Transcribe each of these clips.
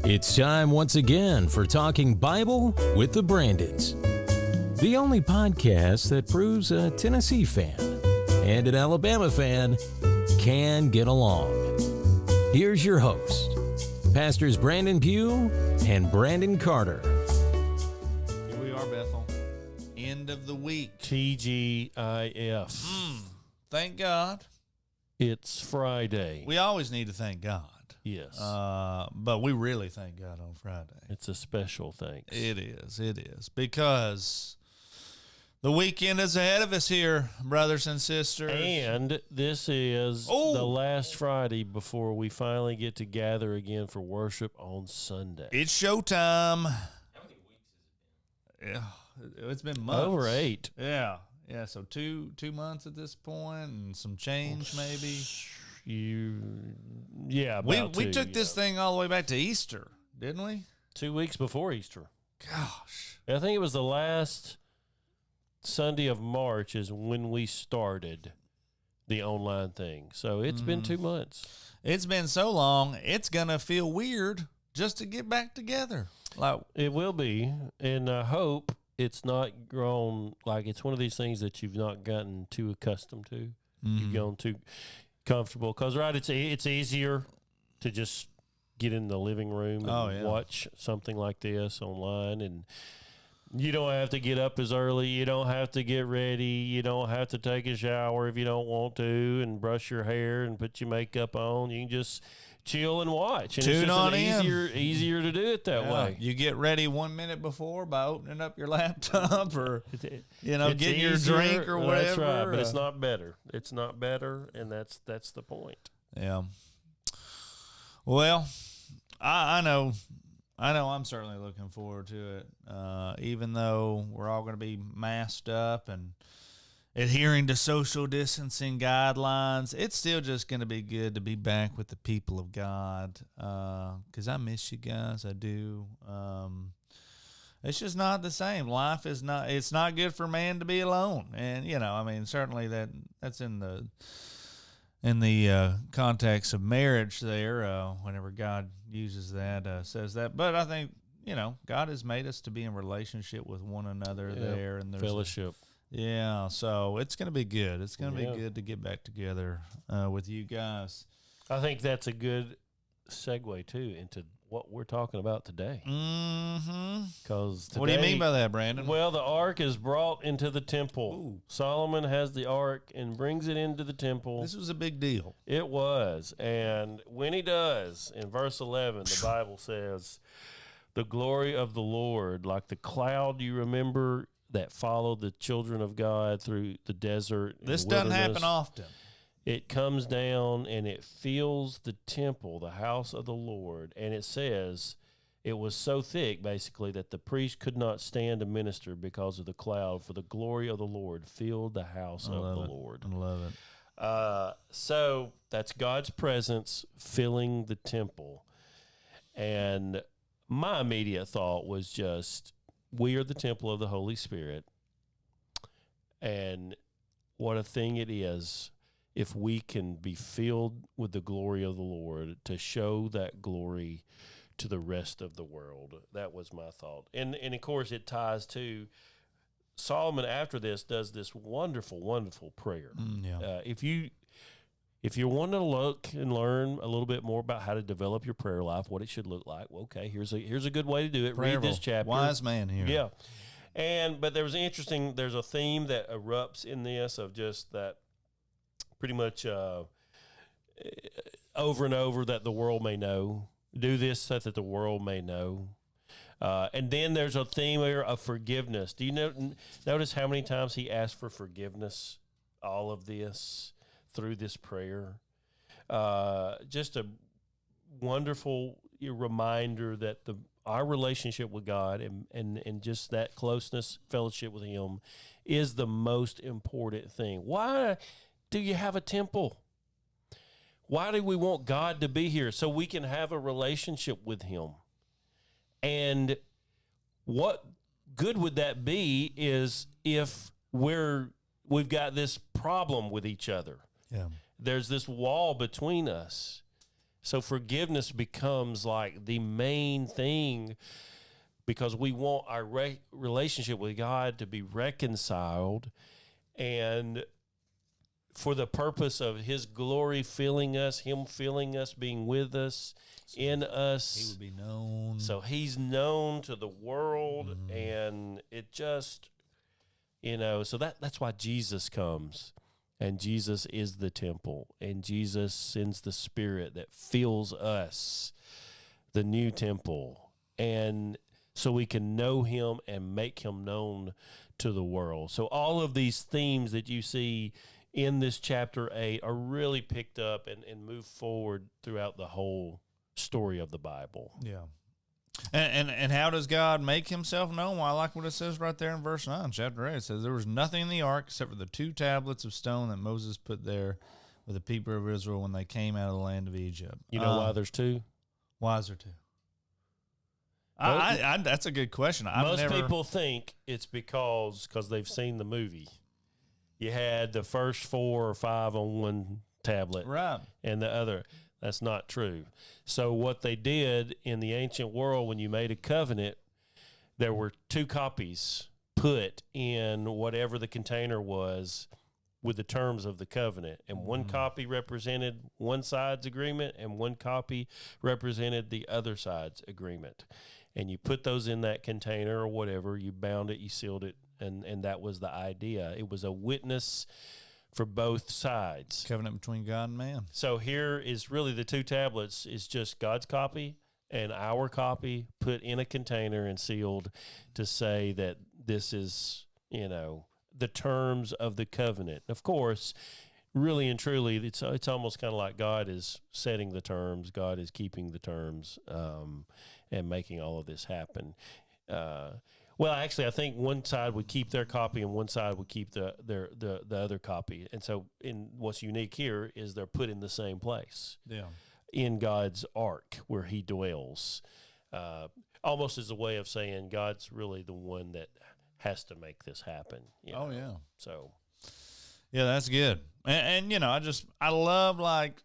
It's time once again for Talking Bible with the Brandons, the only podcast that proves a Tennessee fan and an Alabama fan can get along. Here's your host, Pastors Brandon Pugh and Brandon Carter. Here we are, Bethel. End of the week. TGIF. Thank God. It's Friday. We always need to thank God. Yes. But we really thank God on Friday. It's a special thanks. It is. Because the weekend is ahead of us here, brothers and sisters. And this is the last Friday before we finally get to gather again for worship on Sunday. It's showtime. How many weeks has it been? Yeah, it's been months. Over 8. Yeah. Yeah, so two months at this point and some change maybe. We took this thing all the way back to Easter, didn't we? 2 weeks before Easter. Gosh. I think it was the last Sunday of March is when we started the online thing. So it's been 2 months. It's been so long, it's going to feel weird just to get back together. Like it will be, and I hope it's not grown, like it's one of these things that you've not gotten too accustomed to. You've gone too comfortable. Because, right, it's easier to just get in the living room and watch something like this online, and you don't have to get up as early. You don't have to get ready. You don't have to take a shower if you don't want to and brush your hair and put your makeup on. You can just chill and watch. And tune on in. Easier to do it that way. You get ready 1 minute before by opening up your laptop or, getting easier, your drink or whatever. That's right, but it's not better. It's not better, and that's the point. Yeah. Well, I know I'm certainly looking forward to it, even though we're all going to be masked up and adhering to social distancing guidelines. It's still just going to be good to be back with the people of God, because I miss you guys. I do. It's just not the same. Life is not. It's not good for man to be alone, and certainly that's in the context of marriage there, whenever God uses that, says that. But I think, God has made us to be in relationship with one another there. And there's fellowship. So it's going to be good. It's going to be good to get back together with you guys. I think that's a good segue, too, into what we're talking about today. Mm-hmm. Because what do you mean by that, Brandon? Well, the ark is brought into the temple. Ooh. Solomon has the ark and brings it into the temple. This was a big deal. It was. And when he does, in verse 11, the Bible says, the glory of the Lord, like the cloud, you remember, that followed the children of God through the desert. This doesn't happen often. It comes down and it fills the temple, the house of the Lord. And it says it was so thick, basically, that the priest could not stand to minister because of the cloud, for the glory of the Lord filled the house of the Lord. I love it. So that's God's presence filling the temple. And my immediate thought was just, we are the temple of the Holy Spirit. And what a thing it is if we can be filled with the glory of the Lord, to show that glory to the rest of the world. That was my thought. And of course, it ties to Solomon after this does this wonderful, wonderful prayer. If you want to look and learn a little bit more about how to develop your prayer life, what it should look like, well, okay, here's a good way to do it. Prayerful. Read this chapter. Wise man here. Yeah. But there's a theme that erupts in this of just that pretty much over and over, that the world may know. Do this so that the world may know. And then there's a theme here of forgiveness. Do you notice how many times he asked for forgiveness? All of this through this prayer. Just a wonderful reminder that our relationship with God and just that closeness, fellowship with him is the most important thing. Why do you have a temple? Why do we want God to be here? So we can have a relationship with him. And what good would that be is if we've got this problem with each other. Yeah. There's this wall between us. So forgiveness becomes like the main thing because we want our relationship with God to be reconciled, and for the purpose of his glory filling us, him filling us, being with us, in us. He would be known. So he's known to the world, and it just, so that's why Jesus comes. And Jesus is the temple, and Jesus sends the Spirit that fills us, the new temple, and so we can know him and make him known to the world. So all of these themes that you see in this chapter 8 are really picked up and move forward throughout the whole story of the Bible. Yeah. And how does God make himself known? Well, I like what it says right there in verse 9, chapter 8. It says, there was nothing in the ark except for the 2 tablets of stone that Moses put there with the people of Israel when they came out of the land of Egypt. You know why there's 2? Why is there 2? I that's a good question. Most people think it's because they've seen the movie. You had the first 4 or 5 on one tablet, right, and the other. That's not true. So what they did in the ancient world, when you made a covenant, there were 2 copies put in whatever the container was with the terms of the covenant. And one copy represented one side's agreement, and one copy represented the other side's agreement. And you put those in that container or whatever, you bound it, you sealed it, and that was the idea. It was a witness for both sides. Covenant between God and man. So here is really the 2 tablets is just God's copy and our copy put in a container and sealed to say that this is, the terms of the covenant. Of course, really and truly, it's almost kind of like God is setting the terms, God is keeping the terms, and making all of this happen. Well, actually, I think one side would keep their copy and one side would keep the other copy. And so what's unique here is they're put in the same place. Yeah. In God's ark where he dwells. Almost as a way of saying God's really the one that has to make this happen. Oh, yeah. So. Yeah, that's good. And I love like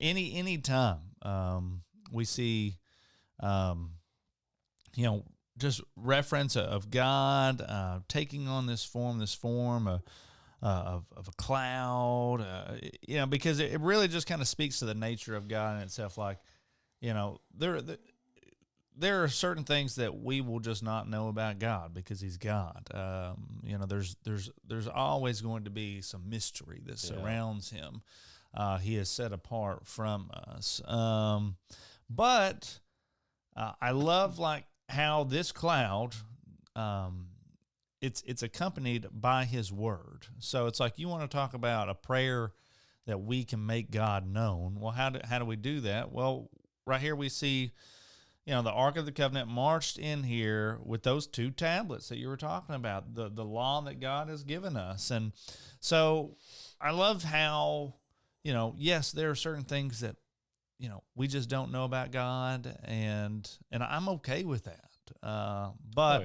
any time we see, just reference of God taking on this form of a cloud, because it really just kind of speaks to the nature of God in itself. Like, there are certain things that we will just not know about God because he's God. There's always going to be some mystery that surrounds him. He is set apart from us. But I love like how this cloud, it's accompanied by his word. So it's like you want to talk about a prayer that we can make God known. Well, how do we do that? Well, right here we see, the Ark of the Covenant marched in here with those 2 tablets that you were talking about, the law that God has given us. And so I love how, yes, there are certain things that, we just don't know about God, and I'm okay with that. But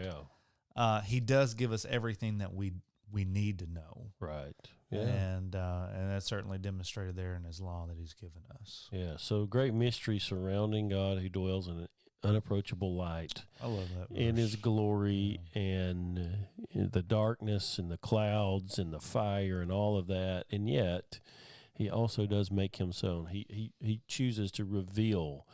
he does give us everything that we need to know. Right. Yeah. And that's certainly demonstrated there in his law that he's given us. Yeah. So great mystery surrounding God who dwells in an unapproachable light. I love that verse. In his glory, and in the darkness and the clouds and the fire and all of that. And yet he also does make him known. He chooses to reveal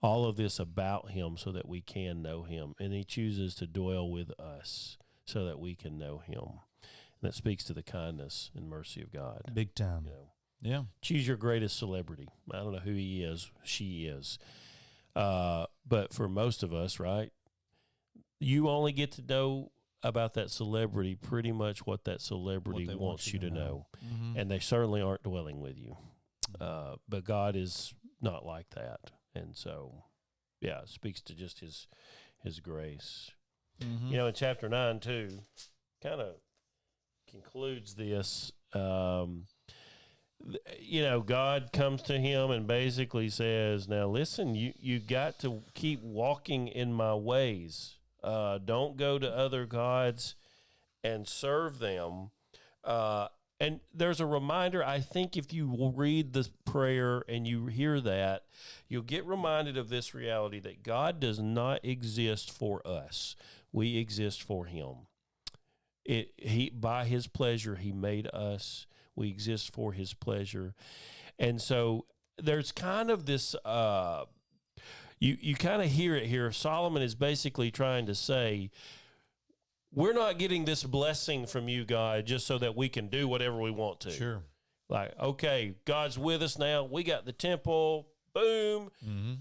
all of this about him so that we can know him. And he chooses to dwell with us so that we can know him. And that speaks to the kindness and mercy of God. Big time. Yeah. Choose your greatest celebrity. I don't know who he is, she is. But for most of us, right, you only get to know about that celebrity pretty much what that celebrity wants you to know. Mm-hmm. And they certainly aren't dwelling with you. But God is not like that. And so, it speaks to just his grace. Mm-hmm. In chapter 9, too, kind of concludes this. God comes to him and basically says, now listen, you got to keep walking in my ways. Don't go to other gods and serve them. And there's a reminder. I think if you will read the prayer and you hear that, you'll get reminded of this reality that God does not exist for us. We exist for him. He by his pleasure, he made us. We exist for his pleasure. And so there's kind of this, you kind of hear it here. Solomon is basically trying to say, we're not getting this blessing from you, God, just so that we can do whatever we want to. Sure. Like, okay, God's with us now. We got the temple. Boom. Mm-hmm.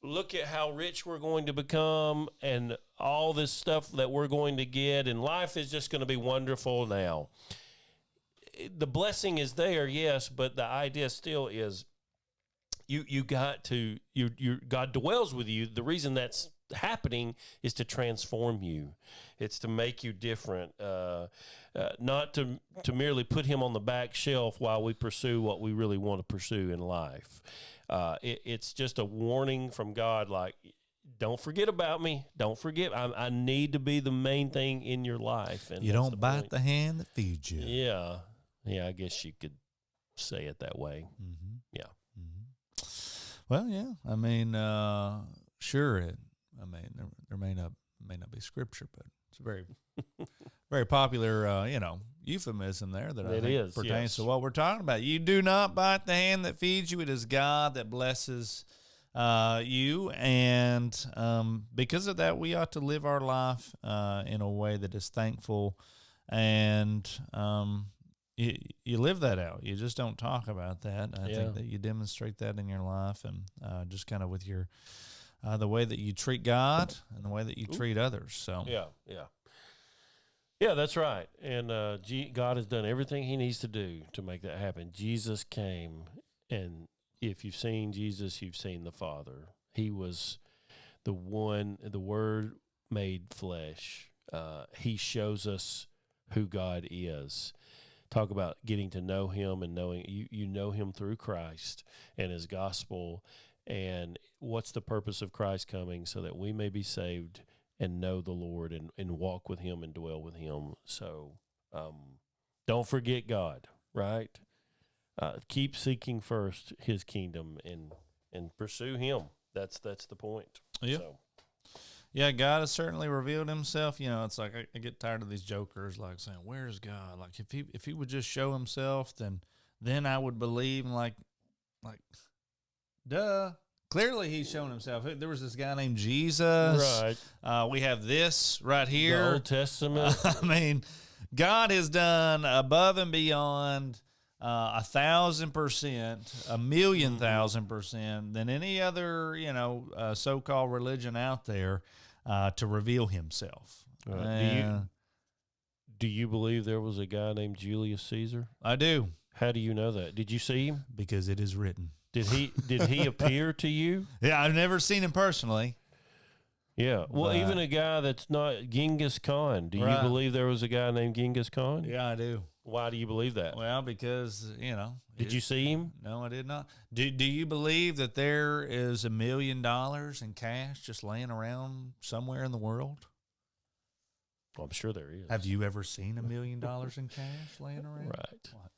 Look at how rich we're going to become and all this stuff that we're going to get. And life is just going to be wonderful now. The blessing is there, yes, but the idea still is you got to, God dwells with you. The reason that's happening is to transform you. It's to make you different, not to merely put him on the back shelf while we pursue what we really want to pursue in life. It's just a warning from God, like, don't forget about me. Don't forget. I need to be the main thing in your life. And you don't bite the hand that feeds you. Yeah. Yeah, I guess you could say it that way. Mm-hmm. Yeah. Mm-hmm. Well, yeah. I mean, sure. There may not be scripture, but it's a very, very popular, euphemism there that I think pertains to what we're talking about. You do not bite the hand that feeds you. It is God that blesses you, and because of that, we ought to live our life in a way that is thankful, and you live that out. You just don't talk about that. I think that you demonstrate that in your life, and just kind of with your the way that you treat God and the way that you treat others. So yeah, that's right. And God has done everything he needs to do to make that happen. Jesus came, and if you've seen Jesus, you've seen the Father. He was the Word made flesh. He shows us who God is. Talk about getting to know him and knowing you know him through Christ and his gospel. And what's the purpose of Christ coming? So that we may be saved and know the Lord and walk with him and dwell with him. So don't forget God, right? Keep seeking first his kingdom and pursue him. That's the point. Yeah. So. Yeah, God has certainly revealed himself. It's like I get tired of these jokers like saying, "Where's God?" Like if he would just show himself, then I would believe. Like, duh. Clearly, he's shown himself. There was this guy named Jesus. Right. We have this right here. The Old Testament. I mean, God has done above and beyond 1,000%, 1,000,000% than any other, so-called religion out there to reveal himself. Do you believe there was a guy named Julius Caesar? I do. How do you know that? Did you see him? Because it is written. Did he appear to you? Yeah, I've never seen him personally. Yeah. Well, even a guy that's not Genghis Khan. Do you believe there was a guy named Genghis Khan? Yeah, I do. Why do you believe that? Well, because, Did you see him? No, I did not. Do you believe that there is $1 million in cash just laying around somewhere in the world? Well, I'm sure there is. Have you ever seen $1 million in cash laying around?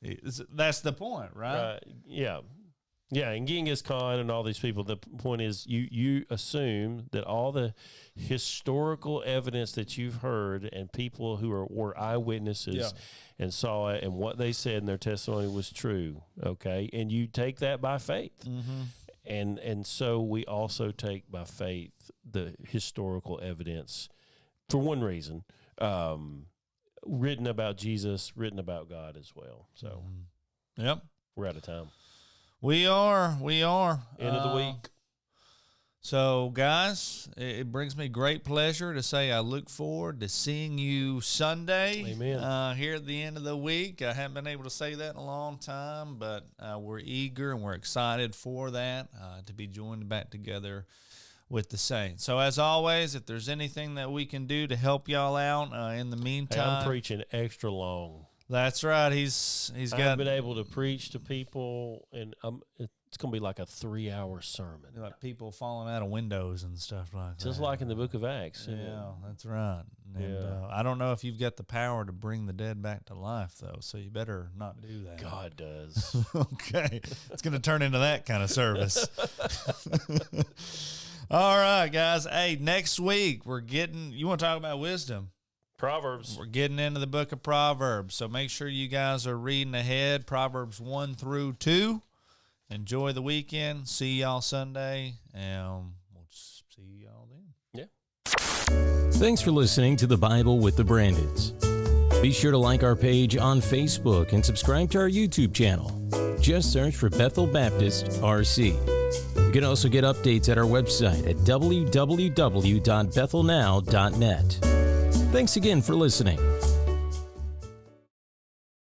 Right. That's the point, right? Yeah. Yeah, and Genghis Khan and all these people, the point is you assume that all the historical evidence that you've heard and people who were eyewitnesses and saw it and what they said in their testimony was true, okay? And you take that by faith. Mm-hmm. And so we also take by faith the historical evidence for one reason, written about Jesus, written about God as well. So Yep. We're out of time. We are. End of the week. So, guys, it brings me great pleasure to say I look forward to seeing you Sunday. Amen. Here at the end of the week. I haven't been able to say that in a long time, but we're eager and we're excited for that, to be joined back together with the saints. So, as always, if there's anything that we can do to help y'all out in the meantime. Hey, I'm preaching extra long. That's right. He's got. I've been able to preach to people, and It's going to be like a 3-hour sermon. Like people falling out of windows and stuff like that. Just like in the book of Acts. Isn't Yeah, it? that's right. And, I don't know if you've got the power to bring the dead back to life, though, so you better not do that. God does. Okay. It's going to turn into that kind of service. All right, guys. Hey, next week you want to talk about wisdom? Proverbs. We're getting into the book of Proverbs, so make sure you guys are reading ahead, Proverbs 1 through 2. Enjoy the weekend. See y'all Sunday, and we'll see y'all then. Yeah. Thanks for listening to the Bible with the Brandons. Be sure to like our page on Facebook and subscribe to our YouTube channel. Just search for Bethel Baptist RC. You can also get updates at our website at www.bethelnow.net. Thanks again for listening.